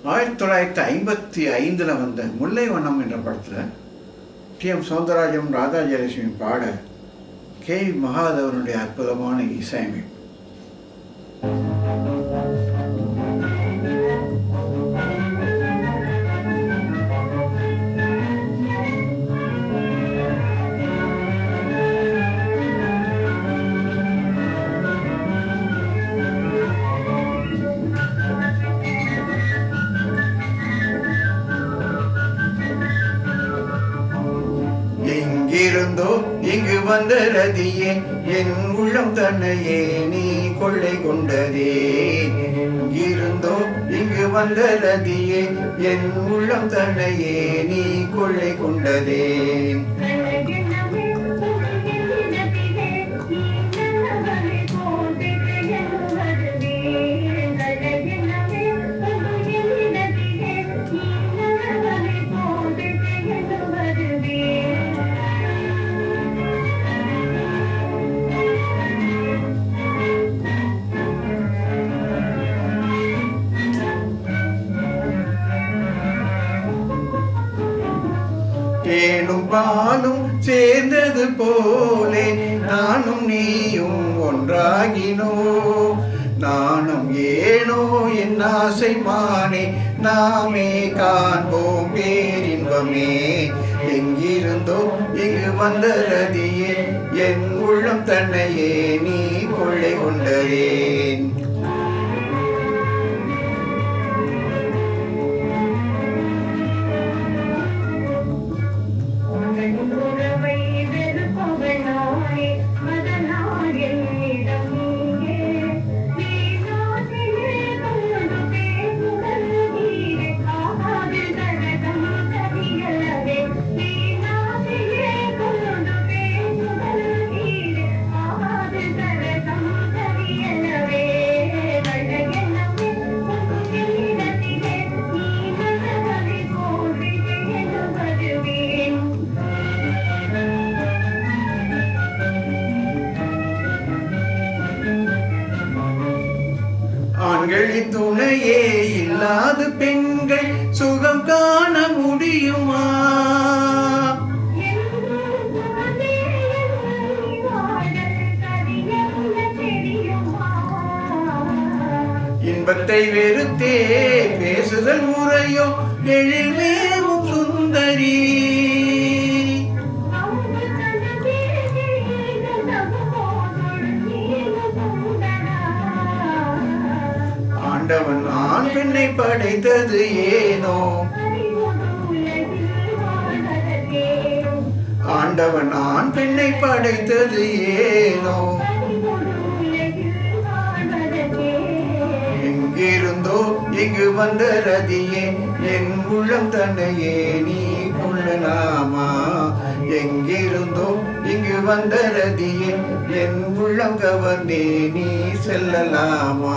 1955 வந்த முல்லை வண்ணம் என்ற படத்தில் டி.எம். சௌந்தரராஜன், ராதா ஜெயலட்சுமி பாட கே.வி. மகாதேவனுடைய அற்புதமான இசையமைப்பு. எங்கிருந்தோ இங்கு வந்த ரதியே, என் உள்ளம் தன்னையே நீ கொள்ளை கொண்டதே. எங்கிருந்தோ இங்கு வந்த ரதியே, என் உள்ளம் தன்னையே நீ கொள்ளை கொண்டதே. தேனும் பாலும் சேர்ந்தது போலே நானும் நீயும் ஒன்றாகினோ. நானும் ஏனோ என் ஆசை மானே, நாமே காண்போம் பேரின்பமே. எங்கிருந்தோ இங்கு வந்த ரதியே, என் உள்ளம் தன்னையே நீ கொள்ளை கொண்டதேன். ஆண்களின் துணையே இல்லாத பெண்கள் சுகம் காண முடியுமா? இன்பத்தை வெறுத்தே பேசுதல் முறையோ, எழில் மேவும் சுந்தரி. ஆண்டவன் ஆண் பெண்ணை படைத்தது ஏனோ? ஆண்டவன் ஆண் பெண்ணை படைத்தது ஏனோ? எங்கிருந்தோ இங்கு வந்த ரதியே, என் உள்ளம் தன்னையே நீ கொள்ளலாமா? எங்கிருந்தோ இங்கு வந்த ரதியே, என் உள்ளம் கவர்ந்தே நீ செல்லலாமா?